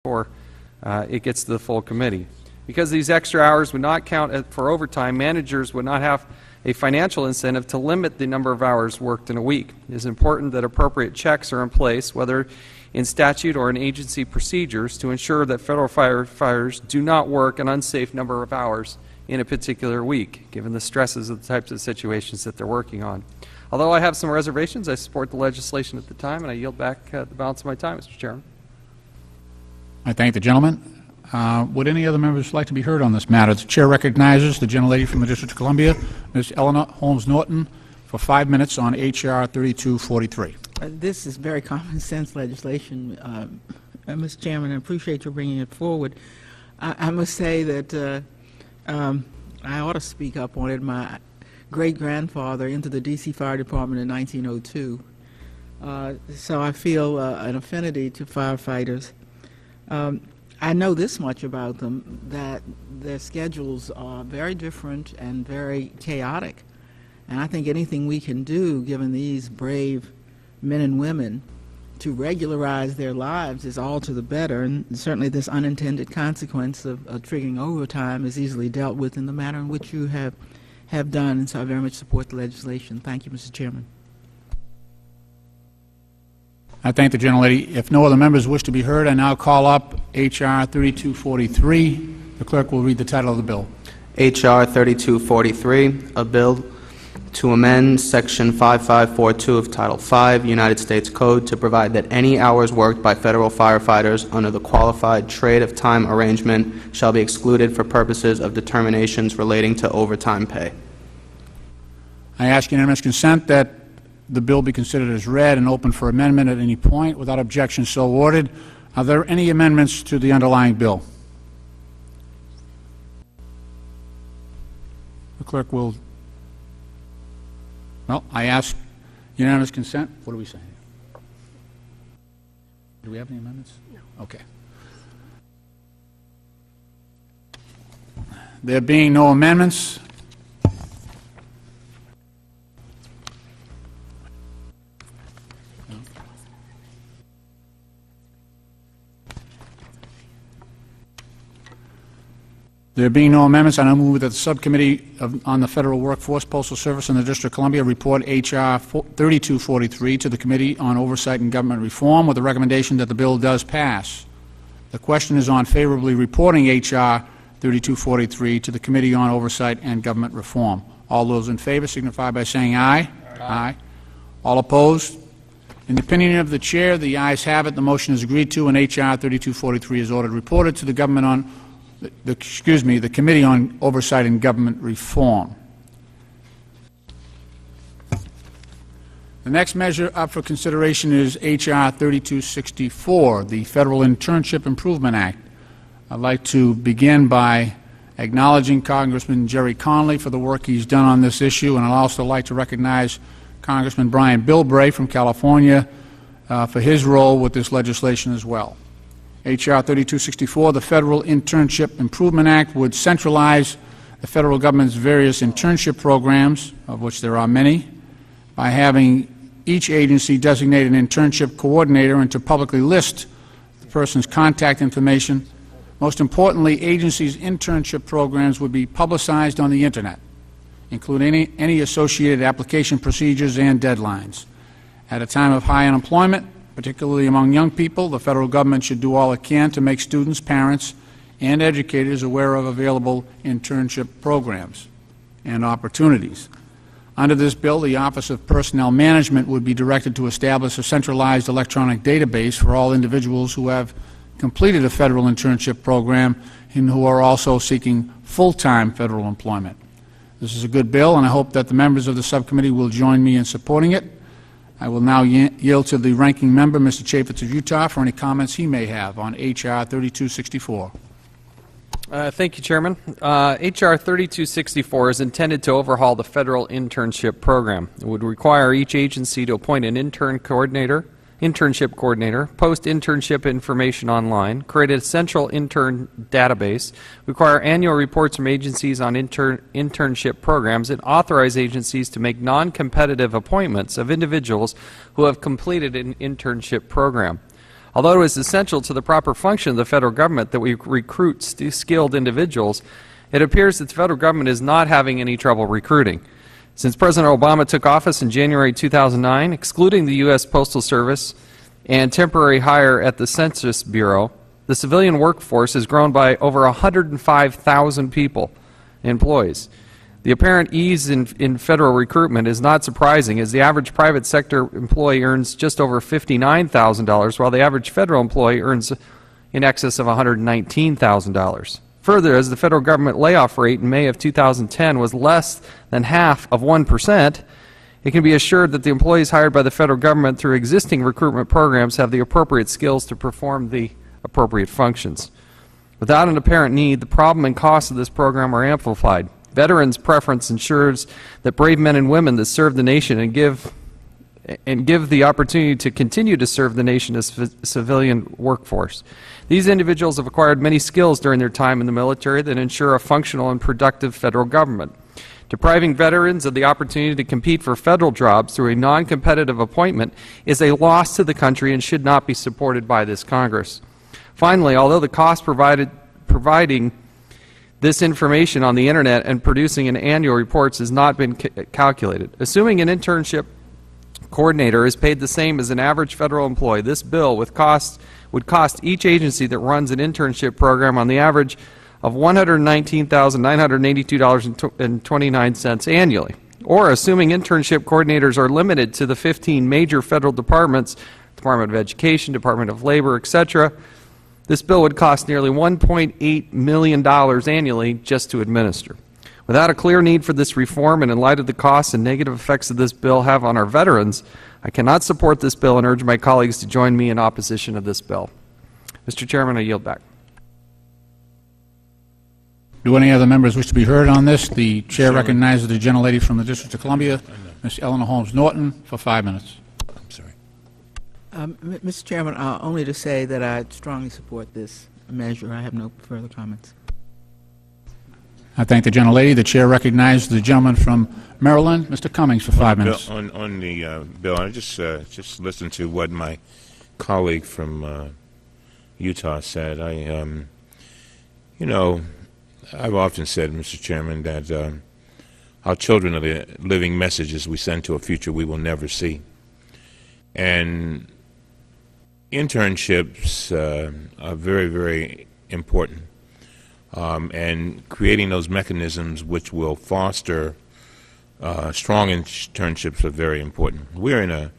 before it gets to the full committee. Because these extra hours would not count for overtime, managers would not have a financial incentive to limit the number of hours worked in a week. It is important that appropriate checks are in place, whether in statute or in agency procedures, to ensure that federal firefighters do not work an unsafe number of hours in a particular week, given the stresses of the types of situations that they're working on. Although I have some reservations, I support the legislation at the time, and I yield back the balance of my time, Mr. Chairman. I thank the gentleman. Would any other members like to be heard on this matter? The Chair recognizes the gentlelady from the District of Columbia, Ms. Eleanor Holmes-Norton, for 5 minutes on H.R. 3243. This is very common sense legislation, Mr. Chairman. I appreciate you bringing it forward. I must say that I ought to speak up on it. My great-grandfather entered the D.C. Fire Department in 1902, so I feel an affinity to firefighters. I know this much about them, that their schedules are very different and very chaotic. And I think anything we can do, given these brave men and women, to regularize their lives is all to the better. And certainly this unintended consequence of triggering overtime is easily dealt with in the manner in which you have done. And so I very much support the legislation. Thank you, Mr. Chairman. I thank the gentlelady. If no other members wish to be heard, I now call up H.R. 3243. The clerk will read the title of the bill. H.R. 3243, a bill to amend Section 5542 of Title V, United States Code, to provide that any hours worked by federal firefighters under the qualified trade of time arrangement shall be excluded for purposes of determinations relating to overtime pay. I ask unanimous consent that the bill be considered as read and open for amendment at any point. Without objection, so ordered. Are there any amendments to the underlying bill? The clerk will... Well, I ask unanimous consent. What do we say? Do we have any amendments? No. Okay. There being no amendments, I now move that the Subcommittee on the Federal Workforce, Postal Service, and the District of Columbia report H.R. 3243 to the Committee on Oversight and Government Reform with the recommendation that the bill does pass. The question is on favorably reporting H.R. 3243 to the Committee on Oversight and Government Reform. All those in favor signify by saying aye. Aye. All opposed? In the opinion of the Chair, the ayes have it. The motion is agreed to, and H.R. 3243 is ordered reported to the Government on the Committee on Oversight and Government Reform. The next measure up for consideration is H.R. 3264, the Federal Internship Improvement Act. I'd like to begin by acknowledging Congressman Jerry Conley for the work he's done on this issue, and I'd also like to recognize Congressman Brian Bilbray from California for his role with this legislation as well. H.R. 3264, the Federal Internship Improvement Act, would centralize the federal government's various internship programs, of which there are many, by having each agency designate an internship coordinator and to publicly list the person's contact information. Most importantly, agencies' internship programs would be publicized on the Internet, including any associated application procedures and deadlines. At a time of high unemployment, particularly among young people, the federal government should do all it can to make students, parents, and educators aware of available internship programs and opportunities. Under this bill, the Office of Personnel Management would be directed to establish a centralized electronic database for all individuals who have completed a federal internship program and who are also seeking full-time federal employment. This is a good bill, and I hope that the members of the subcommittee will join me in supporting it. I will now yield to the ranking member, Mr. Chaffetz of Utah, for any comments he may have on H.R. 3264. Thank you, Chairman. H.R. 3264 is intended to overhaul the federal internship program. It would require each agency to appoint an internship coordinator, post internship information online, create a central intern database, require annual reports from agencies on internship programs, and authorize agencies to make non-competitive appointments of individuals who have completed an internship program. Although it is essential to the proper function of the federal government that we recruit skilled individuals, it appears that the federal government is not having any trouble recruiting. Since President Obama took office in January 2009, excluding the U.S. Postal Service and temporary hire at the Census Bureau, the civilian workforce has grown by over 105,000 people, employees. The apparent ease in federal recruitment is not surprising, as the average private sector employee earns just over $59,000, while the average federal employee earns in excess of $119,000. Further, as the federal government layoff rate in May of 2010 was less than half of 1%, it can be assured that the employees hired by the federal government through existing recruitment programs have the appropriate skills to perform the appropriate functions. Without an apparent need, the problem and costs of this program are amplified. Veterans' preference ensures that brave men and women that serve the nation and give the opportunity to continue to serve the nation as civilian workforce. These individuals have acquired many skills during their time in the military that ensure a functional and productive federal government. Depriving veterans of the opportunity to compete for federal jobs through a non-competitive appointment is a loss to the country and should not be supported by this Congress. Finally, although the cost providing this information on the Internet and producing an annual reports has not been calculated, assuming an internship coordinator is paid the same as an average federal employee, this bill would cost each agency that runs an internship program on the average of $119,982.29 annually. Or, assuming internship coordinators are limited to the 15 major federal departments, Department of Education, Department of Labor, etc., this bill would cost nearly $1.8 million annually just to administer. Without a clear need for this reform, and in light of the costs and negative effects that this bill have on our veterans, I cannot support this bill and urge my colleagues to join me in opposition of this bill. Mr. Chairman, I yield back. Do any other members wish to be heard on this? The chair recognizes the gentlelady from the District of Columbia, Ms. Eleanor Holmes Norton, for 5 minutes. I'm sorry. Mr. Chairman, only to say that I strongly support this measure. I have no further comments. I thank the gentlelady. The chair recognizes the gentleman from Maryland, Mr. Cummings, for 5 minutes. On the bill, I just listened to what my colleague from Utah said. I've often said, Mr. Chairman, that our children are the living messages we send to a future we will never see. And internships are very, very important. And creating those mechanisms which will foster strong internships are very important. We're in a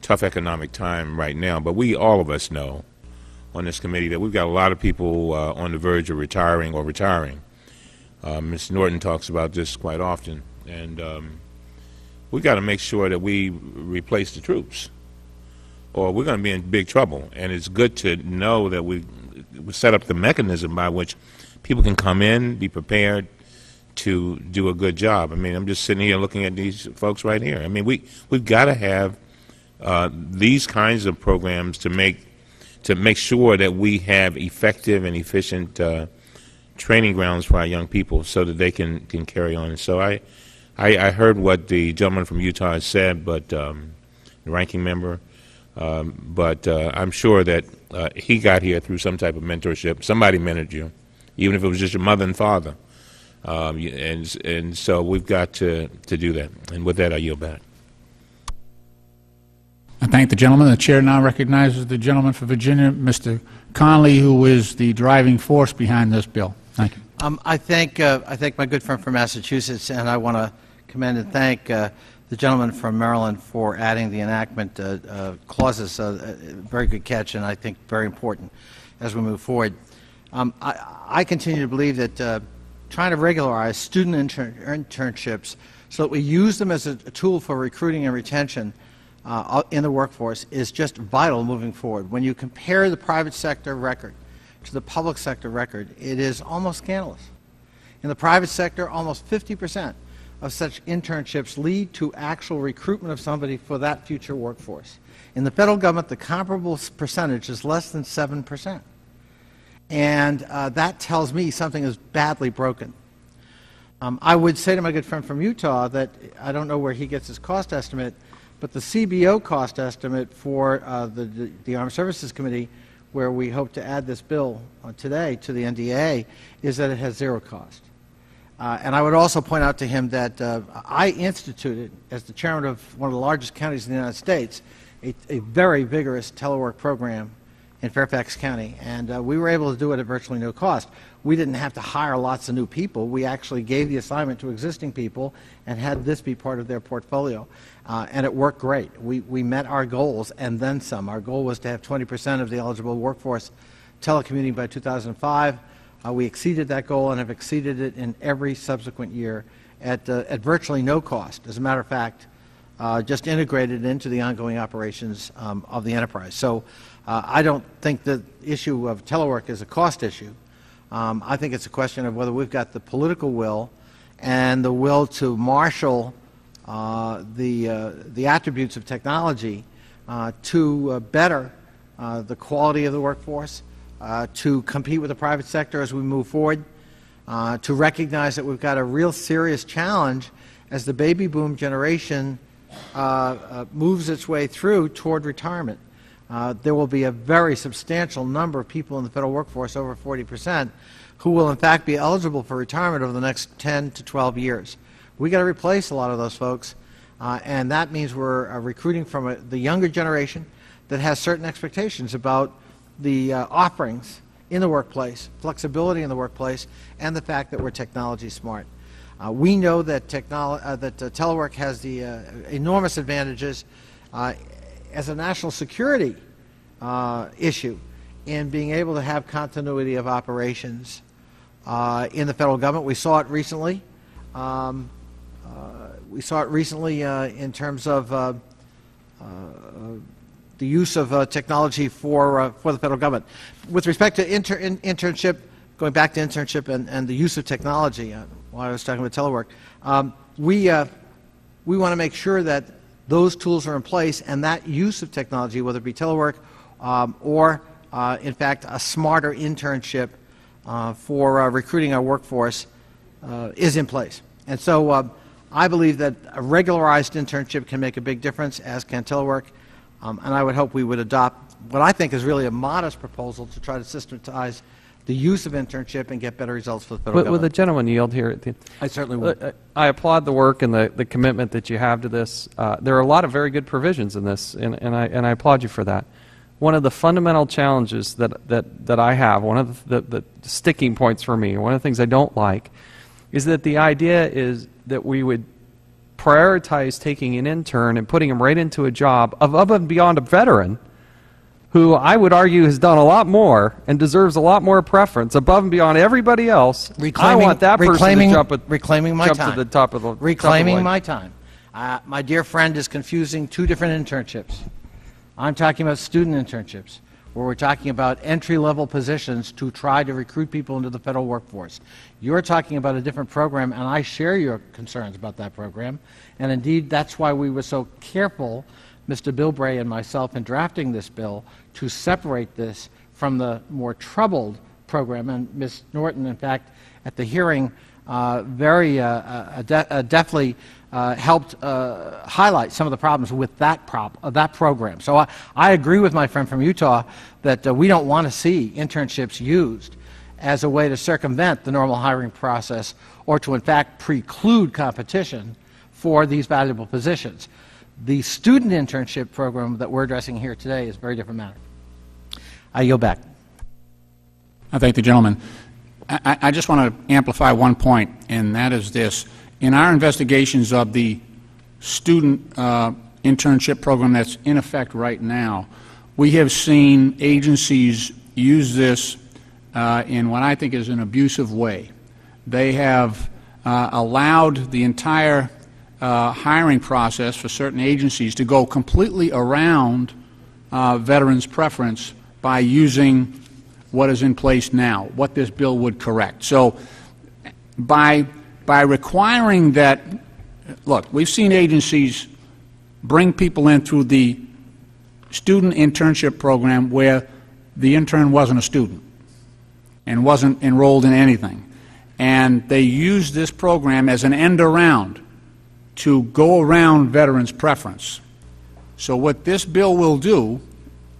tough economic time right now, but all of us know on this committee that we've got a lot of people on the verge of retiring or retiring. Ms. Norton talks about this quite often, and we've got to make sure that we replace the troops, or we're going to be in big trouble. And it's good to know that we set up the mechanism by which people can come in, be prepared to do a good job. I mean, I'm just sitting here looking at these folks right here. I mean, we've got to have these kinds of programs to make sure that we have effective and efficient training grounds for our young people so that they can carry on. And so I heard what the gentleman from Utah has said, but the ranking member, but I'm sure that he got here through some type of mentorship. Somebody mentored you, even if it was just your mother and father. And so we've got to do that. And with that, I yield back. I thank the gentleman. The chair now recognizes the gentleman from Virginia, Mr. Conley, who is the driving force behind this bill. Thank you. I thank my good friend from Massachusetts, and I want to commend and thank the gentleman from Maryland for adding the enactment clauses. Very good catch, and I think very important as we move forward. I continue to believe that trying to regularize student internships so that we use them as a tool for recruiting and retention in the workforce is just vital moving forward. When you compare the private sector record to the public sector record, it is almost scandalous. In the private sector, almost 50% of such internships lead to actual recruitment of somebody for that future workforce. In the federal government, the comparable percentage is less than 7%. And that tells me something is badly broken. I would say to my good friend from Utah that I don't know where he gets his cost estimate, But the CBO cost estimate for the Armed Services Committee, where we hope to add this bill today to the NDAA, is that it has zero cost. And I would also point out to him that I instituted, as the chairman of one of the largest counties in the United States, a very vigorous telework program in Fairfax County, and we were able to do it at virtually no cost. We didn't have to hire lots of new people. We actually gave the assignment to existing people and had this be part of their portfolio, and it worked great. We met our goals and then some. Our goal was to have 20% of the eligible workforce telecommuting by 2005. We exceeded that goal and have exceeded it in every subsequent year at virtually no cost. As a matter of fact, just integrated into the ongoing operations of the enterprise. So I don't think the issue of telework is a cost issue. I think it's a question of whether we've got the political will and the will to marshal the attributes of technology to better the quality of the workforce, to compete with the private sector as we move forward, to recognize that we've got a real serious challenge as the baby boom generation moves its way through toward retirement. There will be a very substantial number of people in the federal workforce, over 40%, who will in fact be eligible for retirement over the next 10 to 12 years. We've got to replace a lot of those folks, and that means we're recruiting from the younger generation that has certain expectations about the offerings in the workplace, flexibility in the workplace, and the fact that we're technology smart. We know that telework has the enormous advantages as a national security issue in being able to have continuity of operations in the federal government. We saw it recently. In terms of the use of technology for the federal government. With respect to internship, going back to internship and the use of technology, while I was talking about telework, we want to make sure that those tools are in place and that use of technology, whether it be telework or, in fact, a smarter internship for recruiting our workforce is in place. And so I believe that a regularized internship can make a big difference, as can telework. And I would hope we would adopt what I think is really a modest proposal to try to systematize the use of internship and get better results for the federal government. Will the gentleman yield here? I certainly would. I applaud the work and the commitment that you have to this. There are a lot of very good provisions in this, and I applaud you for that. One of the fundamental challenges that I have, one of the sticking points for me, one of the things I don't like, is that the idea is that we would prioritize taking an intern and putting him right into a job above and beyond a veteran who I would argue has done a lot more and deserves a lot more preference above and beyond everybody else. I want that person to jump to the top of the Reclaiming my time. My dear friend is confusing two different internships. I'm talking about student internships, where we're talking about entry-level positions to try to recruit people into the federal workforce. You're talking about a different program, and I share your concerns about that program. And indeed, that's why we were so careful, Mr. Bilbray and myself, in drafting this bill, to separate this from the more troubled program. And Ms. Norton, in fact, at the hearing, very deftly helped highlight some of the problems with that program. So I agree with my friend from Utah that we don't want to see internships used as a way to circumvent the normal hiring process or to, in fact, preclude competition for these valuable positions. The student internship program that we're addressing here today is a very different matter. I yield back. I thank the gentleman. I just want to amplify one point, and that is this. In our investigations of the student internship program that's in effect right now, we have seen agencies use this in what I think is an abusive way. They have allowed the entire hiring process for certain agencies to go completely around veterans' preference by using what is in place now, what this bill would correct. So by requiring that, look, we've seen agencies bring people in through the student internship program where the intern wasn't a student and wasn't enrolled in anything. And they use this program as an end around to go around veterans' preference. So what this bill will do,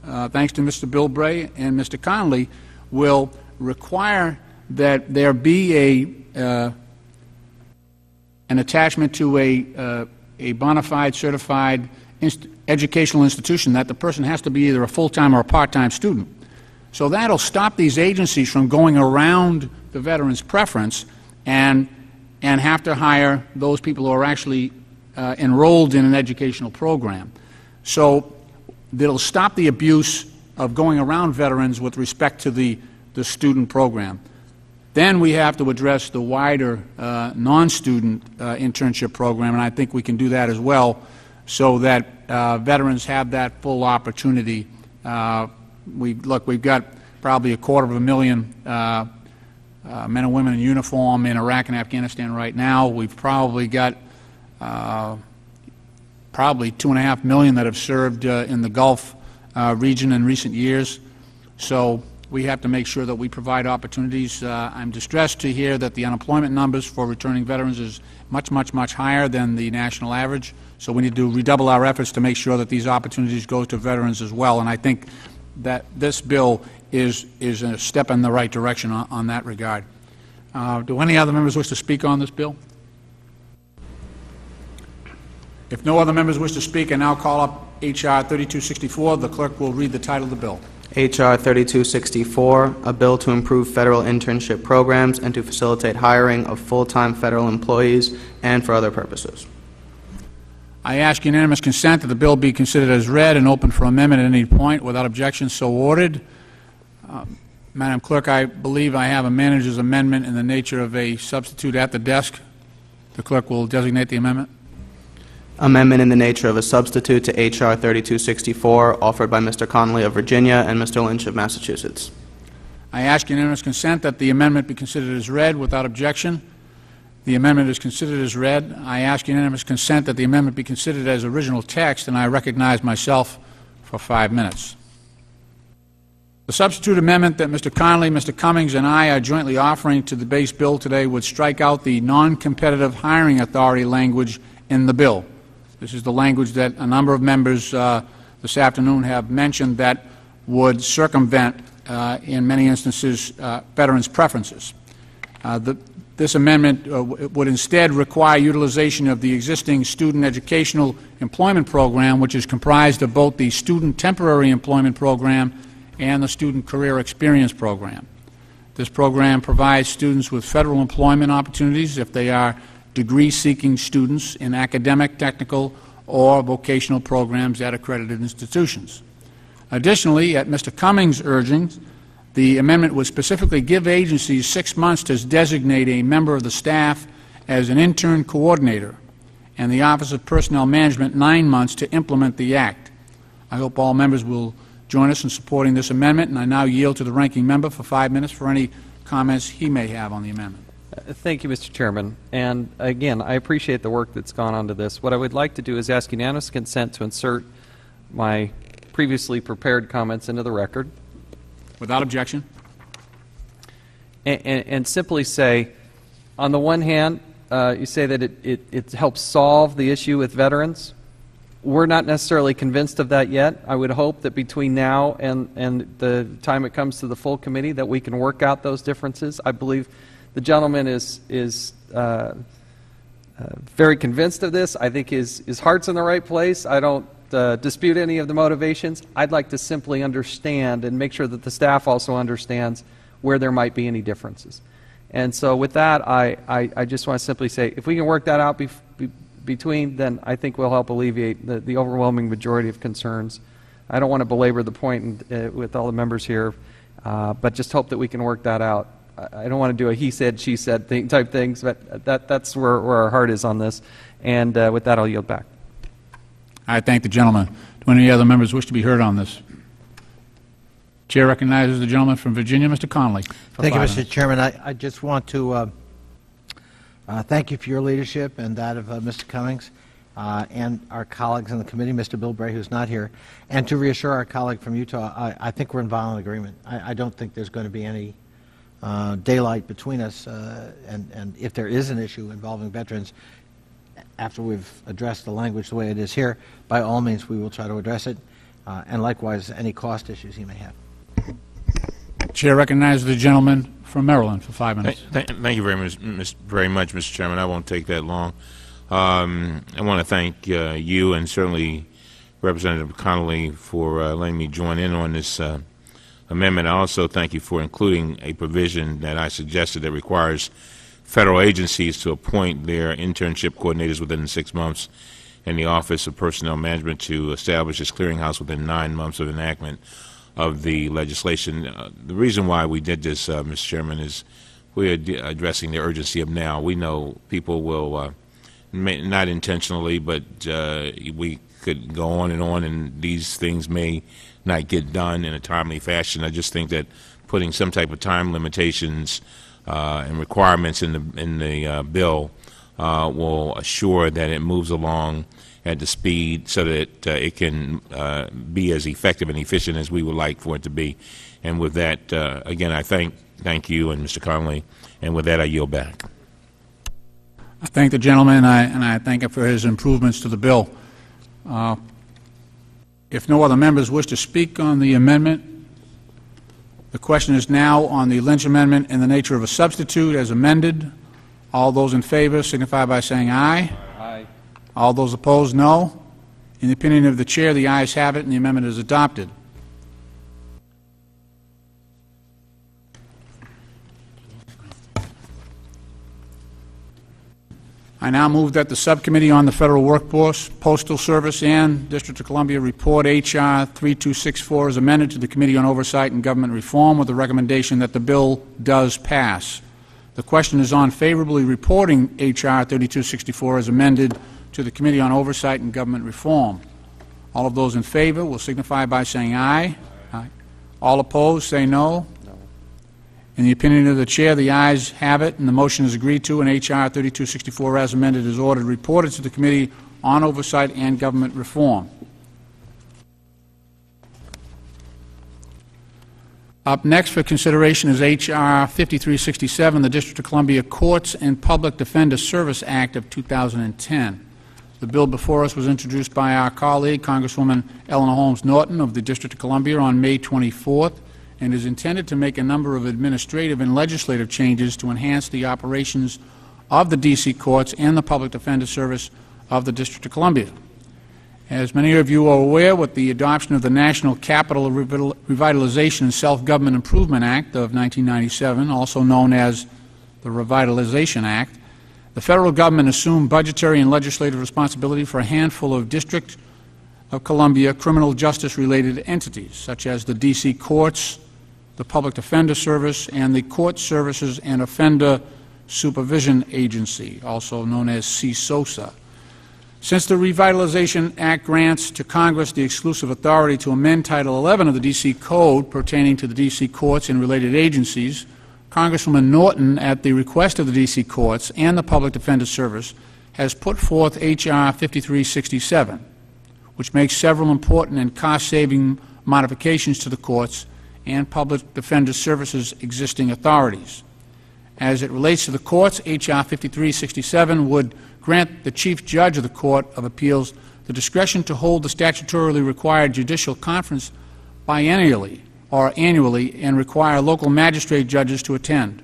thanks to Mr. Bilbray and Mr. Connolly, will require that there be an attachment to a bona fide certified educational institution that the person has to be either a full-time or a part-time student. So that'll stop these agencies from going around the veteran's preference and have to hire those people who are actually enrolled in an educational program. So it'll stop the abuse of going around veterans with respect to the student program. Then we have to address the wider non-student internship program, and I think we can do that as well, so that veterans have that full opportunity. We've got probably 250,000 men and women in uniform in Iraq and Afghanistan right now. We've probably got probably 2.5 million that have served in the Gulf region in recent years. So we have to make sure that we provide opportunities. I'm distressed to hear that the unemployment numbers for returning veterans is much, much, much higher than the national average. So we need to redouble our efforts to make sure that these opportunities go to veterans as well. And I think that this bill is a step in the right direction on that regard. Do any other members wish to speak on this bill? If no other members wish to speak, I now call up H.R. 3264. The clerk will read the title of the bill. H.R. 3264, a bill to improve federal internship programs and to facilitate hiring of full-time federal employees and for other purposes. I ask unanimous consent that the bill be considered as read and open for amendment at any point. Without objection, so ordered. Madam Clerk, I believe I have a manager's amendment in the nature of a substitute at the desk. The clerk will designate the amendment. Amendment in the nature of a substitute to H.R. 3264, offered by Mr. Connolly of Virginia and Mr. Lynch of Massachusetts. I ask unanimous consent that the amendment be considered as read. Without objection, the amendment is considered as read. I ask unanimous consent that the amendment be considered as original text, and I recognize myself for 5 minutes. The substitute amendment that Mr. Connolly, Mr. Cummings, and I are jointly offering to the base bill today would strike out the non-competitive hiring authority language in the bill. This is the language that a number of members this afternoon have mentioned that would circumvent, in many instances, veterans' preferences. This amendment would instead require utilization of the existing student educational employment program, which is comprised of both the student temporary employment program and the student career experience program. This program provides students with federal employment opportunities if they are degree-seeking students in academic, technical, or vocational programs at accredited institutions. Additionally, at Mr. Cummings' urging, the amendment would specifically give agencies 6 months to designate a member of the staff as an intern coordinator, and the Office of Personnel Management 9 months to implement the Act. I hope all members will join us in supporting this amendment, and I now yield to the ranking member for 5 minutes for any comments he may have on the amendment. Thank you, Mr. Chairman. And again, I appreciate the work that's gone onto this. What I would like to do is ask unanimous consent to insert my previously prepared comments into the record. Without objection. And simply say, on the one hand, you say that it helps solve the issue with veterans. We're not necessarily convinced of that yet. I would hope that between now and the time it comes to the full committee that we can work out those differences. I believe the gentleman is very convinced of this. I think his heart's in the right place. I don't dispute any of the motivations. I'd like to simply understand and make sure that the staff also understands where there might be any differences. And so with that, I just want to simply say, if we can work that out between, then I think we'll help alleviate the overwhelming majority of concerns. I don't want to belabor the point with all the members here, but just hope that we can work that out. I don't want to do a he said, she said type things, but that's where our heart is on this. And with that, I'll yield back. I thank the gentleman. Do any other members wish to be heard on this? Chair recognizes the gentleman from Virginia, Mr. Connolly. Thank you, Mr. Chairman. I just want to thank you for your leadership and that of Mr. Cummings and our colleagues in the committee, Mr. Bilbray, who's not here, and to reassure our colleague from Utah, I think we're in violent agreement. I don't think there's going to be any daylight between us, and if there is an issue involving veterans, after we've addressed the language the way it is here, by all means, we will try to address it, and likewise, any cost issues he may have. Chair recognizes the gentleman from Maryland for 5 minutes. Thank you very much, Mr. Chairman. I won't take that long. I want to thank you and certainly Representative Connolly for letting me join in on this amendment. I also thank you for including a provision that I suggested that requires federal agencies to appoint their internship coordinators within 6 months and the Office of Personnel Management to establish its clearinghouse within 9 months of enactment of the legislation. The reason why we did this, Mr. Chairman, is we are addressing the urgency of now. We know people will, not intentionally, but we could go on, and these things may not get done in a timely fashion. I just think that putting some type of time limitations and requirements in the bill will assure that it moves along at the speed so that it can be as effective and efficient as we would like for it to be. And with that, again, I thank you and Mr. Connolly, and with that, I yield back. I thank the gentleman, and I thank him for his improvements to the bill. If no other members wish to speak on the amendment, the question is now on the Lynch amendment in the nature of a substitute as amended. All those in favor signify by saying aye. Aye. All those opposed, no. In the opinion of the chair, the ayes have it, and the amendment is adopted. I now move that the Subcommittee on the Federal Workforce, Postal Service, and District of Columbia report H.R. 3264 as amended to the Committee on Oversight and Government Reform with the recommendation that the bill does pass. The question is on favorably reporting H.R. 3264 as amended to the Committee on Oversight and Government Reform. All of those in favor will signify by saying aye. Aye. All opposed, say no. In the opinion of the chair, the ayes have it, and the motion is agreed to, and H.R. 3264 as amended is ordered reported to the Committee on Oversight and Government Reform. Up next for consideration is H.R. 5367, the District of Columbia Courts and Public Defender Service Act of 2010. The bill before us was introduced by our colleague, Congresswoman Eleanor Holmes Norton of the District of Columbia on May 24th, and is intended to make a number of administrative and legislative changes to enhance the operations of the D.C. courts and the Public Defender Service of the District of Columbia. As many of you are aware, with the adoption of the National Capital Revitalization and Self-Government Improvement Act of 1997, also known as the Revitalization Act, the federal government assumed budgetary and legislative responsibility for a handful of District of Columbia criminal justice-related entities, such as the D.C. courts, the Public Defender Service, and the Court Services and Offender Supervision Agency, also known as CSOSA. Since the Revitalization Act grants to Congress the exclusive authority to amend Title 11 of the D.C. Code pertaining to the D.C. courts and related agencies, Congresswoman Norton, at the request of the D.C. courts and the Public Defender Service, has put forth H.R. 5367, which makes several important and cost-saving modifications to the courts and Public Defender Services' existing authorities. As it relates to the courts, H.R. 5367 would grant the Chief Judge of the Court of Appeals the discretion to hold the statutorily required judicial conference biennially or annually and require local magistrate judges to attend.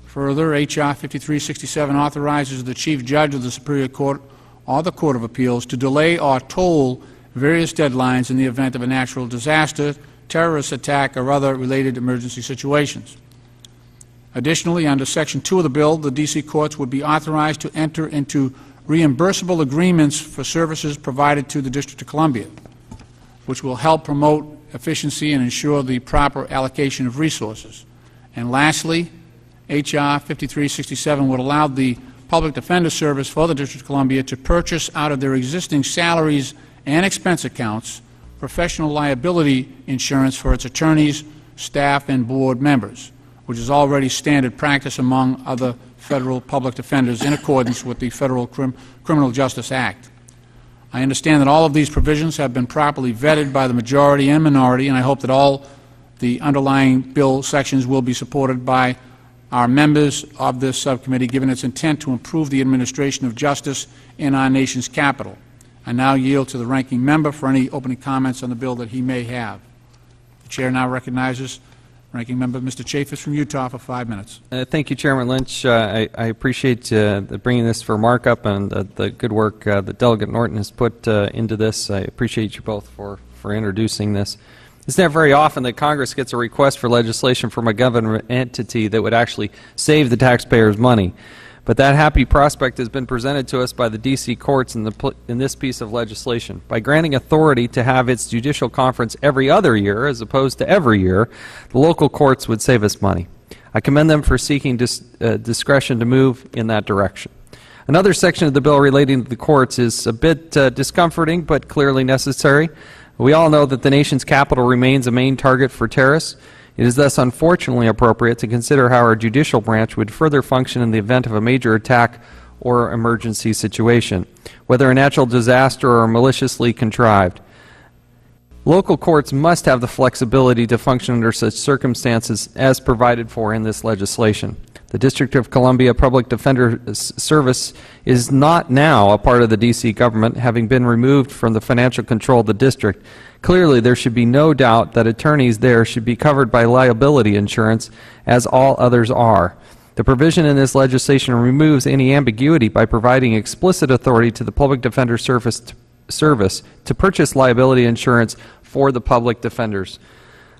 Further, H.R. 5367 authorizes the Chief Judge of the Superior Court or the Court of Appeals to delay or toll various deadlines in the event of a natural disaster, terrorist attack, or other related emergency situations. Additionally, under Section 2 of the bill, the D.C. courts would be authorized to enter into reimbursable agreements for services provided to the District of Columbia, which will help promote efficiency and ensure the proper allocation of resources. And lastly, H.R. 5367 would allow the Public Defender Service for the District of Columbia to purchase out of their existing salaries and expense accounts professional liability insurance for its attorneys, staff, and board members, which is already standard practice among other federal public defenders in accordance with the Federal Criminal Justice Act. I understand that all of these provisions have been properly vetted by the majority and minority, and I hope that all the underlying bill sections will be supported by our members of this subcommittee, given its intent to improve the administration of justice in our nation's capital. I now yield to the ranking member for any opening comments on the bill that he may have. The chair now recognizes Ranking Member Mr. Chaffetz from Utah for 5 minutes. Thank you, Chairman Lynch. I appreciate bringing this for markup and the good work that Delegate Norton has put into this. I appreciate you both for introducing this. It's not very often that Congress gets a request for legislation from a government entity that would actually save the taxpayers' money. But that happy prospect has been presented to us by the D.C. courts in this piece of legislation. By granting authority to have its judicial conference every other year as opposed to every year, the local courts would save us money. I commend them for seeking discretion to move in that direction. Another section of the bill relating to the courts is a bit discomforting but clearly necessary. We all know that the nation's capital remains a main target for terrorists. It is thus unfortunately appropriate to consider how our judicial branch would further function in the event of a major attack or emergency situation, whether a natural disaster or maliciously contrived. Local courts must have the flexibility to function under such circumstances as provided for in this legislation. The District of Columbia Public Defender Service is not now a part of the D.C. government, having been removed from the financial control of the district. Clearly, there should be no doubt that attorneys there should be covered by liability insurance, as all others are. The provision in this legislation removes any ambiguity by providing explicit authority to the Public Defender Service to purchase liability insurance for the public defenders.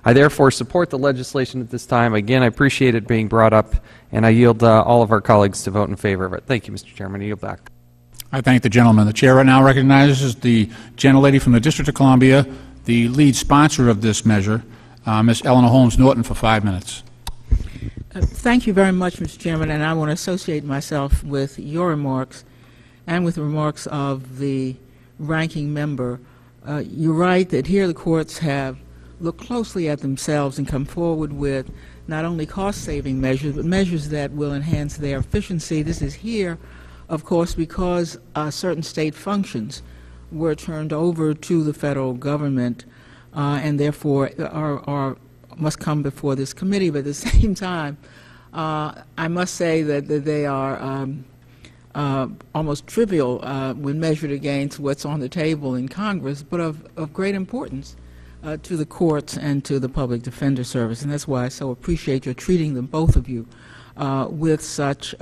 I therefore support the legislation at this time. Again, I appreciate it being brought up, and I yield all of our colleagues to vote in favor of it. Thank you, Mr. Chairman. I yield back. I thank the gentleman. The chair right now recognizes the gentlelady from the District of Columbia, the lead sponsor of this measure, Ms. Eleanor Holmes Norton, for 5 minutes. Thank you very much, Mr. Chairman, and I want to associate myself with your remarks and with the remarks of the ranking member. You're right that here the courts have looked closely at themselves and come forward with not only cost-saving measures, but measures that will enhance their efficiency. This is here, of course, because certain state functions were turned over to the federal government and therefore must come before this committee. But at the same time, I must say that they are almost trivial when measured against what's on the table in Congress, but of great importance to the courts and to the Public Defender Service. And that's why I so appreciate your treating them, both of you, with such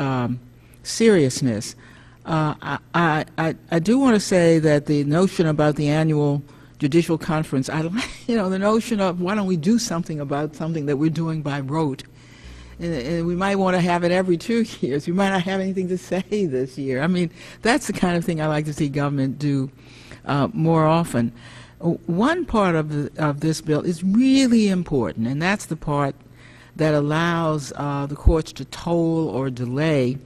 seriousness. I do want to say that the notion about the annual judicial conference, the notion of why don't we do something about something that we're doing by rote. And we might want to have it every 2 years. We might not have anything to say this year. I mean, that's the kind of thing I like to see government do more often. One part of this bill is really important, and that's the part that allows the courts to toll or delay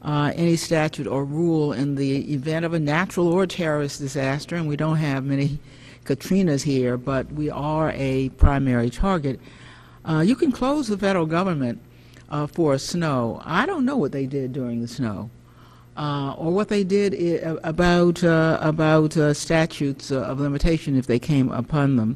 any statute or rule in the event of a natural or terrorist disaster, and we don't have many Katrinas here, but we are a primary target. You can close the federal government for a snow. I don't know what they did during the snow, or what they did about statutes of limitation if they came upon them.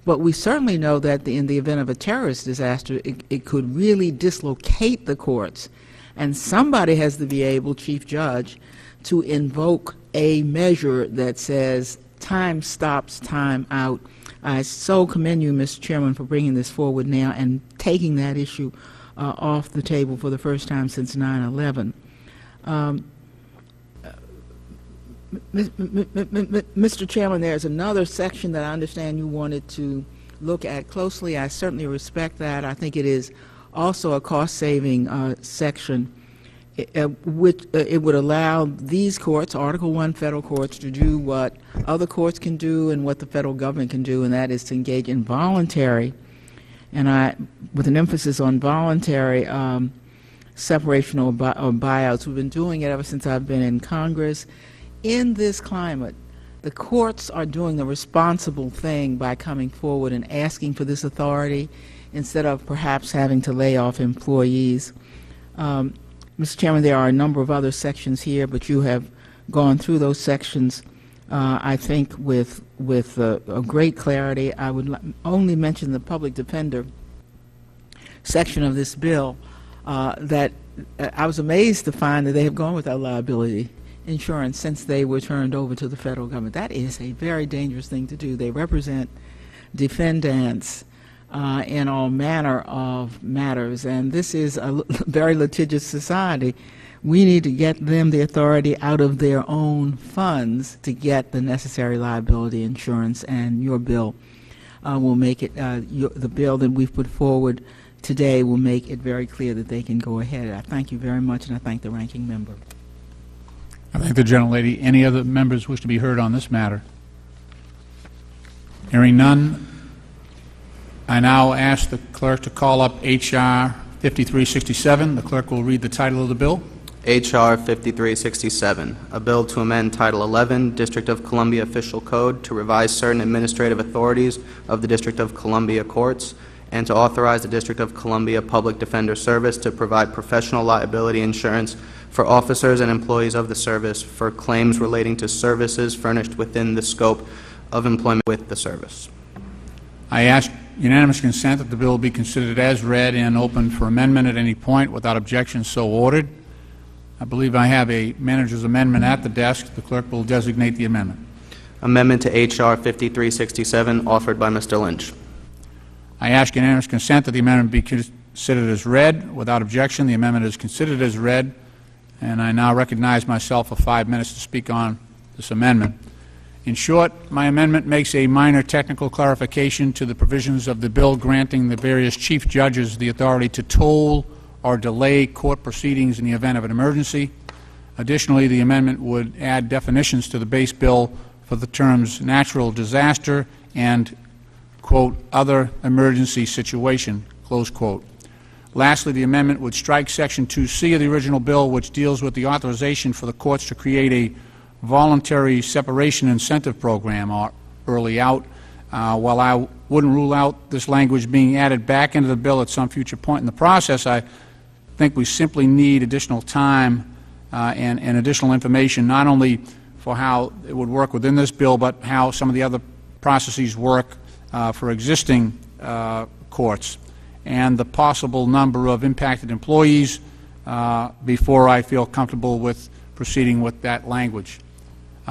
But we certainly know that in the event of a terrorist disaster, it could really dislocate the courts. And somebody has to be able, Chief Judge, to invoke a measure that says time stops, time out. I so commend you, Mr. Chairman, for bringing this forward now and taking that issue off the table for the first time since 9/11. Mr. Chairman, there's another section that I understand you wanted to look at closely. I certainly respect that. I think it is also a cost-saving section, which it would allow these courts, Article I federal courts, to do what other courts can do and what the federal government can do, and that is to engage in voluntary, and with an emphasis on voluntary separation or buyouts. We've been doing it ever since I've been in Congress. In this climate, the courts are doing the responsible thing by coming forward and asking for this authority instead of perhaps having to lay off employees. Mr. Chairman, there are a number of other sections here, but you have gone through those sections, I think, with a great clarity. I would only mention the public defender section of this bill. that I was amazed to find that they have gone without liability insurance since they were turned over to the federal government. That is a very dangerous thing to do. They represent defendants in all manner of matters, and this is a very litigious society. We need to get them the authority out of their own funds to get the necessary liability insurance, and your bill will make it, the bill that we've put forward today will make it very clear that they can go ahead. I thank you very much, and I thank the ranking member. I thank the gentlelady. Any other members wish to be heard on this matter? Hearing none, I now ask the clerk to call up H.R. 5367. The clerk will read the title of the bill. H.R. 5367, a bill to amend Title 11, District of Columbia Official Code to revise certain administrative authorities of the District of Columbia Courts and to authorize the District of Columbia Public Defender Service to provide professional liability insurance for officers and employees of the service for claims relating to services furnished within the scope of employment with the service. I ask unanimous consent that the bill be considered as read and open for amendment at any point. Without objection, so ordered. I believe I have a manager's amendment at the desk. The clerk will designate the amendment. Amendment to H.R. 5367 offered by Mr. Lynch. I ask unanimous consent that the amendment be considered as read. Without objection, the amendment is considered as read, and I now recognize myself for 5 minutes to speak on this amendment. In short, my amendment makes a minor technical clarification to the provisions of the bill granting the various chief judges the authority to toll or delay court proceedings in the event of an emergency. Additionally, the amendment would add definitions to the base bill for the terms natural disaster and, quote, other emergency situation, close quote. Lastly, the amendment would strike Section 2C of the original bill, which deals with the authorization for the courts to create a voluntary separation incentive program, or early out. While I wouldn't rule out this language being added back into the bill at some future point in the process, I think we simply need additional time and additional information, not only for how it would work within this bill, but how some of the other processes work for existing courts, and the possible number of impacted employees before I feel comfortable with proceeding with that language.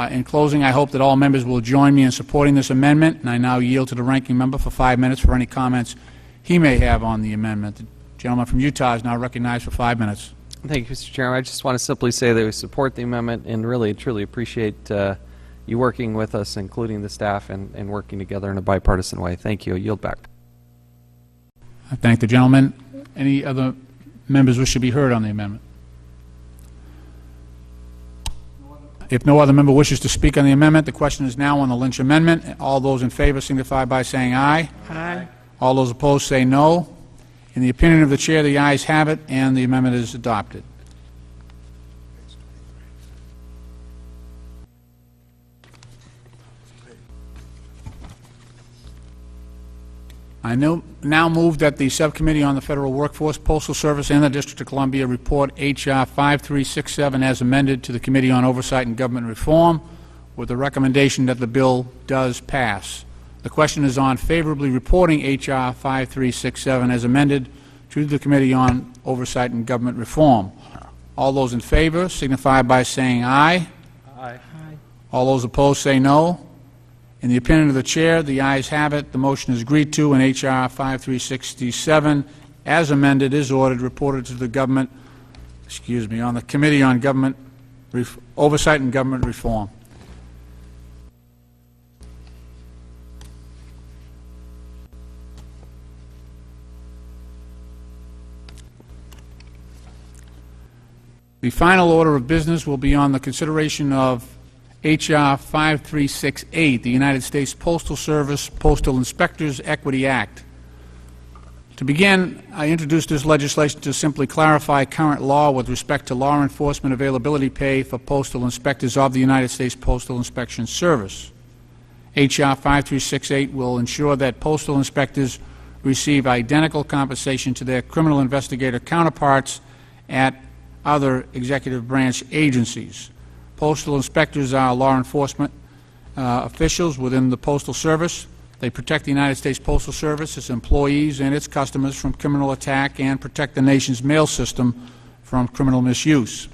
In closing, I hope that all members will join me in supporting this amendment, and I now yield to the ranking member for 5 minutes for any comments he may have on the amendment. The gentleman from Utah is now recognized for 5 minutes. Thank you, Mr. Chairman. I just want to simply say that we support the amendment and really, truly appreciate you working with us, including the staff, and working together in a bipartisan way. Thank you. I yield back. I thank the gentleman. Any other members wish to be heard on the amendment? If no other member wishes to speak on the amendment, the question is now on the Lynch amendment. All those in favor signify by saying aye. Aye. All those opposed say no. In the opinion of the chair, the ayes have it, and the amendment is adopted. I now move that the Subcommittee on the Federal Workforce, Postal Service, and the District of Columbia report H.R. 5367 as amended to the Committee on Oversight and Government Reform, with the recommendation that the bill does pass. The question is on favorably reporting H.R. 5367 as amended to the Committee on Oversight and Government Reform. All those in favor signify by saying aye. Aye. All those opposed say no. In the opinion of the chair, the ayes have it. The motion is agreed to, and H.R. 5367, as amended, is ordered, reported to the government, on the Committee on Government Oversight and Government Reform. The final order of business will be on the consideration of H.R. 5368, the United States Postal Service Postal Inspectors Equity Act. To begin, I introduced this legislation to simply clarify current law with respect to law enforcement availability pay for postal inspectors of the United States Postal Inspection Service. H.R. 5368 will ensure that postal inspectors receive identical compensation to their criminal investigator counterparts at other executive branch agencies. Postal inspectors are law enforcement officials within the Postal Service. They protect the United States Postal Service, its employees, and its customers from criminal attack and protect the nation's mail system from criminal misuse.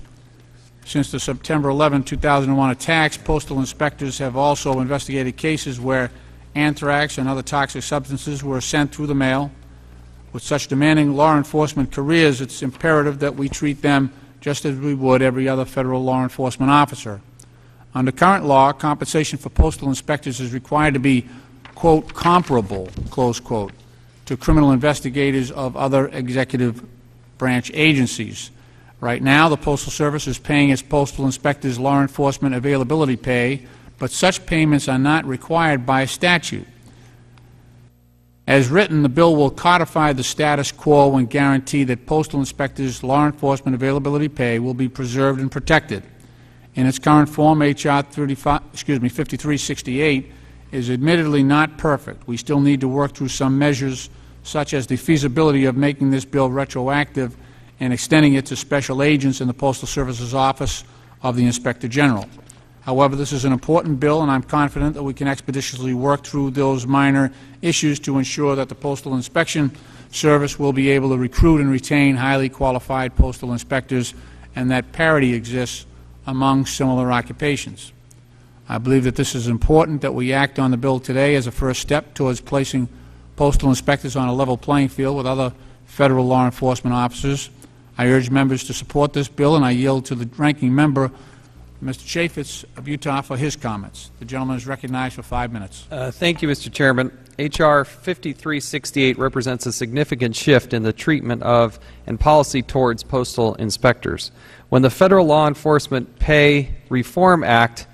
Since the September 11, 2001 attacks, postal inspectors have also investigated cases where anthrax and other toxic substances were sent through the mail. With such demanding law enforcement careers, it's imperative that we treat them just as we would every other federal law enforcement officer. Under current law, compensation for postal inspectors is required to be, quote, comparable, close quote, to criminal investigators of other executive branch agencies. Right now, the Postal Service is paying its postal inspectors law enforcement availability pay, but such payments are not required by statute. As written, the bill will codify the status quo and guarantee that postal inspectors' law enforcement availability pay will be preserved and protected. In its current form, H.R. 5368 is admittedly not perfect. We still need to work through some measures, such as the feasibility of making this bill retroactive and extending it to special agents in the Postal Service's Office of the Inspector General. However, this is an important bill, and I'm confident that we can expeditiously work through those minor issues to ensure that the Postal Inspection Service will be able to recruit and retain highly qualified postal inspectors, and that parity exists among similar occupations. I believe that this is important that we act on the bill today as a first step towards placing postal inspectors on a level playing field with other federal law enforcement officers. I urge members to support this bill, and I yield to the ranking member, Mr. Chaffetz of Utah, for his comments. The gentleman is recognized for 5 minutes. Thank you, Mr. Chairman. H.R. 5368 represents a significant shift in the treatment of and policy towards postal inspectors. When the Federal Law Enforcement Pay Reform Act,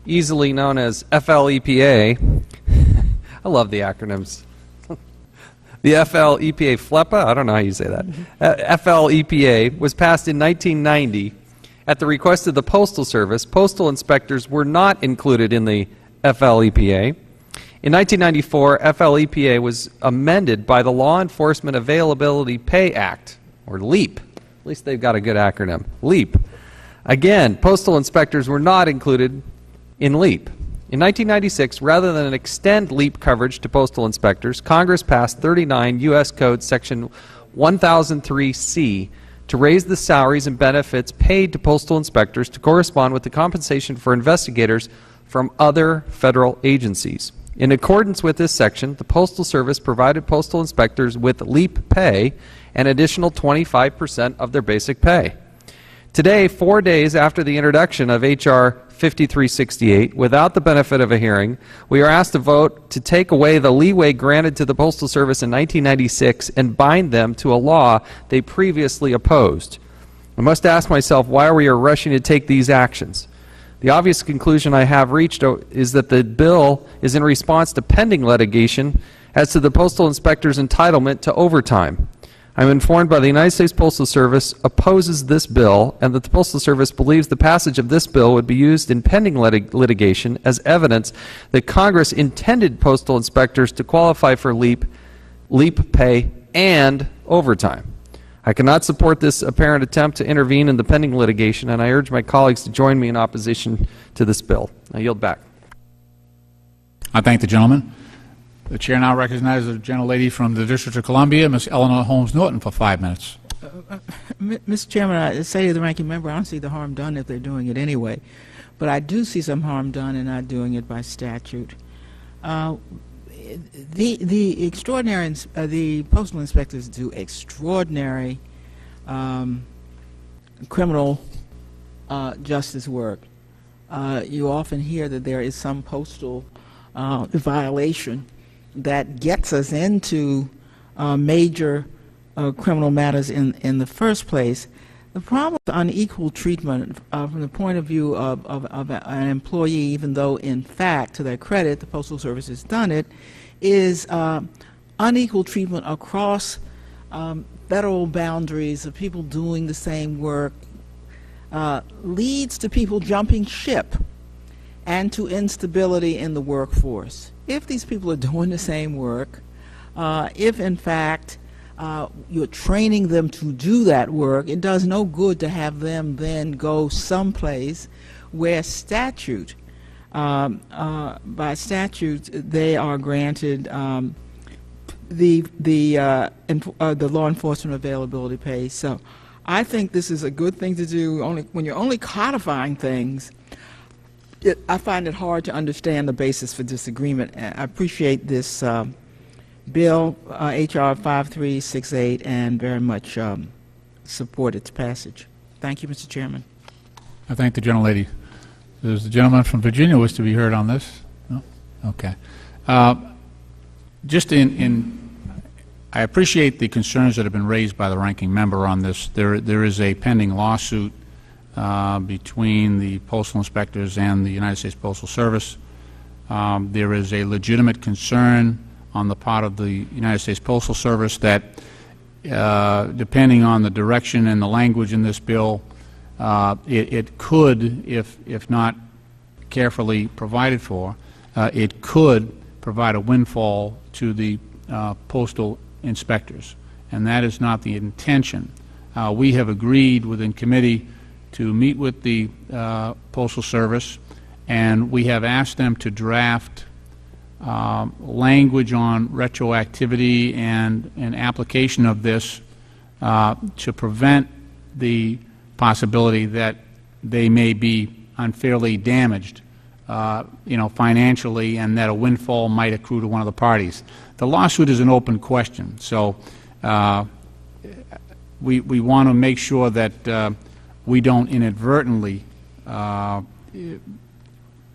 easily known as FLEPA, I love the acronyms. The FLEPA, FLEPA, I don't know how you say that. FLEPA was passed in 1990. At the request of the Postal Service, postal inspectors were not included in the FLEPA. In 1994, FLEPA was amended by the Law Enforcement Availability Pay Act, or LEAP. At least they've got a good acronym, LEAP. Again, postal inspectors were not included in LEAP. In 1996, rather than extend LEAP coverage to postal inspectors, Congress passed 39 U.S. Code Section 1003C to raise the salaries and benefits paid to postal inspectors to correspond with the compensation for investigators from other federal agencies. In accordance with this section, the Postal Service provided postal inspectors with LEAP pay, an additional 25% of their basic pay. Today, 4 days after the introduction of H.R. 5368, without the benefit of a hearing, we are asked to vote to take away the leeway granted to the Postal Service in 1996 and bind them to a law they previously opposed. I must ask myself why we are rushing to take these actions. The obvious conclusion I have reached is that the bill is in response to pending litigation as to the postal inspector's entitlement to overtime. I'm informed by the United States Postal Service opposes this bill, and that the Postal Service believes the passage of this bill would be used in pending litigation as evidence that Congress intended postal inspectors to qualify for LEAP pay and overtime. I cannot support this apparent attempt to intervene in the pending litigation, and I urge my colleagues to join me in opposition to this bill. I yield back. I thank the gentleman. The chair now recognizes the gentlelady from the District of Columbia, Ms. Eleanor Holmes Norton, for 5 minutes. Mr. Chairman, I say to the ranking member, I don't see the harm done if they're doing it anyway. But I do see some harm done in not doing it by statute. The postal inspectors do extraordinary criminal justice work. You often hear that there is some postal violation that gets us into major criminal matters in the first place. The problem with unequal treatment from the point of view of an employee, even though in fact, to their credit, the Postal Service has done it, is unequal treatment across federal boundaries of people doing the same work, leads to people jumping ship and to instability in the workforce. If these people are doing the same work, if in fact you're training them to do that work, it does no good to have them then go someplace where statute By statute, they are granted the law enforcement availability pay. So I think this is a good thing to do. Only when you're only codifying things, I find it hard to understand the basis for disagreement. I appreciate this bill, H.R. 5368, and very much support its passage. Thank you, Mr. Chairman. I thank the gentlelady. Does the gentleman from Virginia wish to be heard on this? No? Okay. Just I appreciate the concerns that have been raised by the ranking member on this. There is a pending lawsuit between the postal inspectors and the United States Postal Service. There is a legitimate concern on the part of the United States Postal Service that depending on the direction and the language in this bill, it could, if not carefully provided for, it could provide a windfall to the postal inspectors, and that is not the intention. We have agreed within committee to meet with the Postal Service, and we have asked them to draft language on retroactivity and application of this to prevent the possibility that they may be unfairly damaged, financially, and that a windfall might accrue to one of the parties. The lawsuit is an open question, so we want to make sure that we don't inadvertently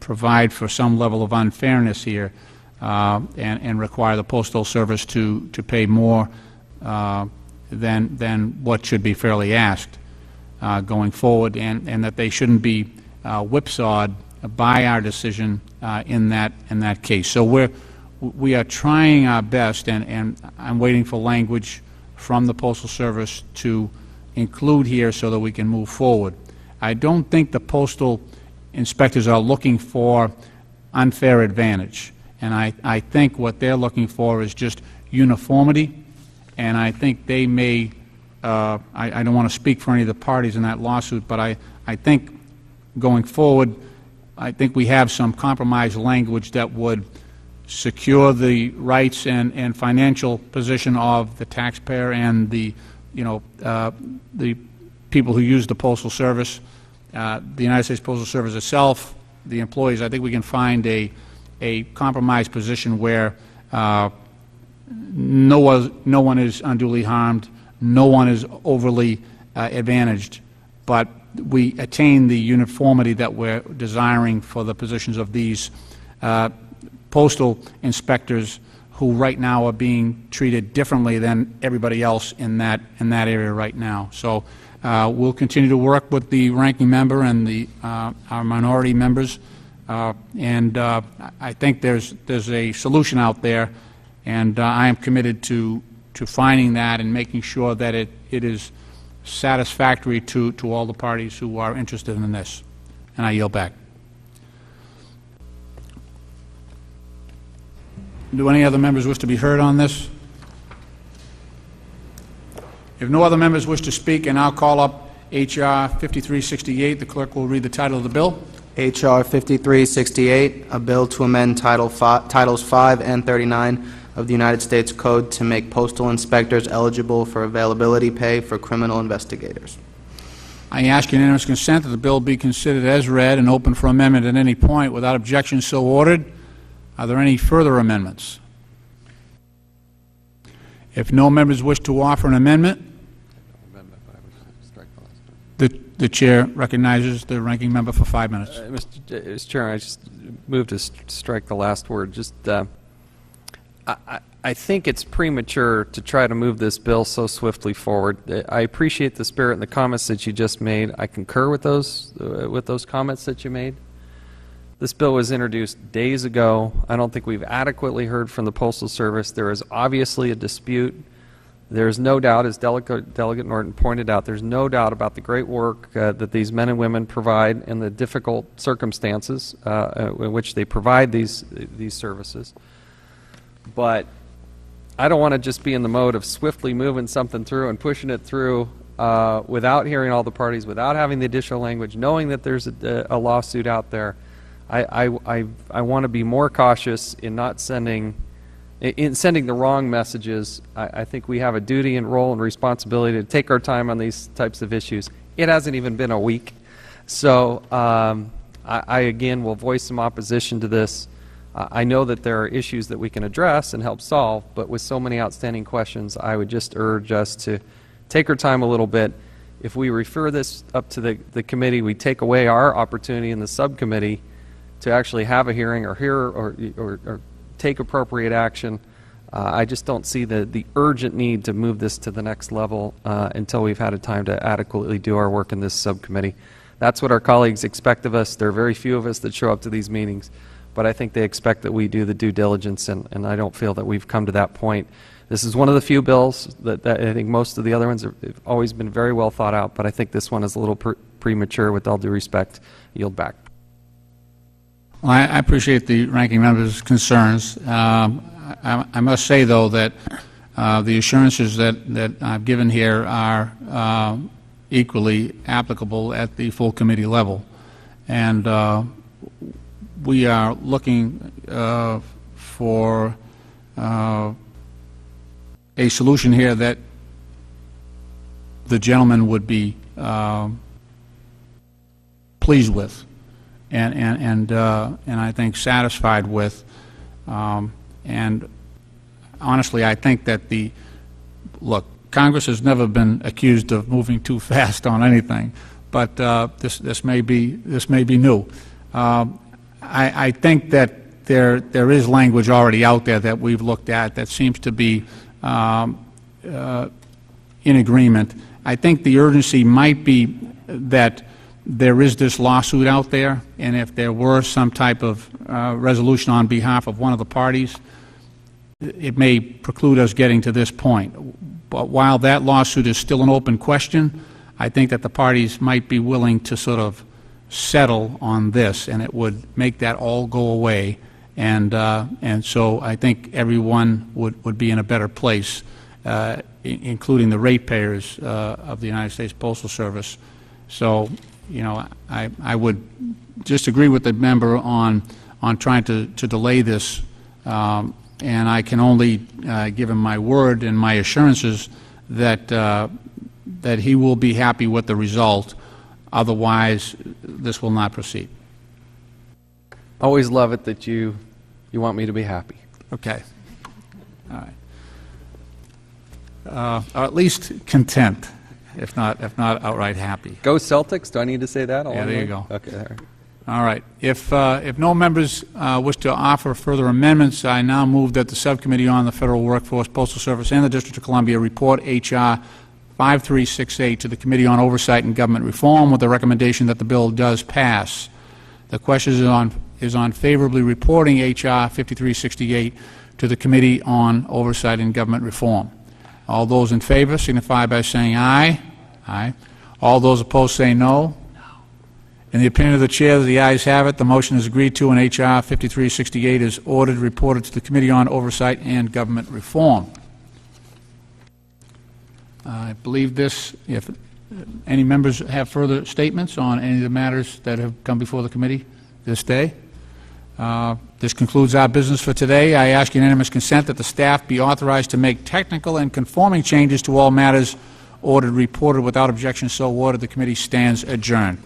provide for some level of unfairness here and require the Postal Service to pay more than what should be fairly asked going forward, and that they shouldn't be whipsawed by our decision in that case. So we are trying our best, and I'm waiting for language from the Postal Service to include here so that we can move forward. I don't think the postal inspectors are looking for unfair advantage, and I think what they're looking for is just uniformity, and I think they may, I don't want to speak for any of the parties in that lawsuit, but I think going forward, I think we have some compromise language that would secure the rights and financial position of the taxpayer and the people who use the Postal Service, the United States Postal Service itself, the employees. I think we can find a compromise position where no one is unduly harmed, no one is overly advantaged, but we attain the uniformity that we're desiring for the positions of these postal inspectors, who right now are being treated differently than everybody else in that area right now. So we'll continue to work with the ranking member and our minority members, and I think there's a solution out there, and I am committed to finding that and making sure that it is satisfactory to all the parties who are interested in this. And I yield back. Do any other members wish to be heard on this? If no other members wish to speak, and I'll call up H.R. 5368. The clerk will read the title of the bill. H.R. 5368, a bill to amend Titles 5 and 39 of the United States Code to make postal inspectors eligible for availability pay for criminal investigators. I ask unanimous consent that the bill be considered as read and open for amendment at any point without objection so ordered. Are there any further amendments? If no members wish to offer an amendment, the Chair recognizes the ranking member for 5 minutes. Mr. Chairman, I just moved to strike the last word. Just, I think it's premature to try to move this bill so swiftly forward. I appreciate the spirit and the comments that you just made. I concur with those comments that you made. This bill was introduced days ago. I don't think we've adequately heard from the Postal Service. There is obviously a dispute. There's no doubt, as Delegate Norton pointed out, there's no doubt about the great work that these men and women provide in the difficult circumstances in which they provide these services. But I don't want to just be in the mode of swiftly moving something through and pushing it through without hearing all the parties, without having the additional language, knowing that there's a lawsuit out there. I want to be more cautious in not sending the wrong messages. I think we have a duty and role and responsibility to take our time on these types of issues. It hasn't even been a week. So I again will voice some opposition to this. I know that there are issues that we can address and help solve, but with so many outstanding questions, I would just urge us to take our time a little bit. If we refer this up to the committee, we take away our opportunity in the subcommittee to actually have a hearing or hear or take appropriate action. I just don't see the urgent need to move this to the next level until we've had a time to adequately do our work in this subcommittee. That's what our colleagues expect of us. There are very few of us that show up to these meetings, but I think they expect that we do the due diligence, and I don't feel that we've come to that point. This is one of the few bills that I think most of the other ones have always been very well thought out, but I think this one is a little premature. With all due respect, yield back. Well, I appreciate the ranking member's concerns. I must say, though, that the assurances that I've given here are equally applicable at the full committee level. And we are looking for a solution here that the gentleman would be pleased with, and I think satisfied with. And honestly, I think that look, Congress has never been accused of moving too fast on anything, but this may be new. I think that there is language already out there that we've looked at that seems to be in agreement. I think the urgency might be that there is this lawsuit out there, and if there were some type of resolution on behalf of one of the parties, it may preclude us getting to this point. But while that lawsuit is still an open question, I think that the parties might be willing to sort of settle on this, and it would make that all go away. And so I think everyone would be in a better place, including the ratepayers of the United States Postal Service. So, you know, I would just agree with the member on trying to delay this, and I can only give him my word and my assurances that that he will be happy with the result. Otherwise, this will not proceed. Always love it that you want me to be happy. Okay. All right. Or at least content, if not outright happy. Go Celtics! Do I need to say that? Yeah, there you go. Okay. All right. All right. If no members wish to offer further amendments, I now move that the Subcommittee on the Federal Workforce, Postal Service, and the District of Columbia report H.R. 5368 to the Committee on Oversight and Government Reform with the recommendation that the bill does pass. The question is on favorably reporting H.R. 5368 to the Committee on Oversight and Government Reform. All those in favor signify by saying aye. Aye. All those opposed say no. In the opinion of the Chair, the ayes have it. The motion is agreed to, and H.R. 5368 is ordered reported to the Committee on Oversight and Government Reform. I believe this, if any members have further statements on any of the matters that have come before the committee this day. This concludes our business for today. I ask unanimous consent that the staff be authorized to make technical and conforming changes to all matters ordered reported without objection. So ordered. The committee stands adjourned.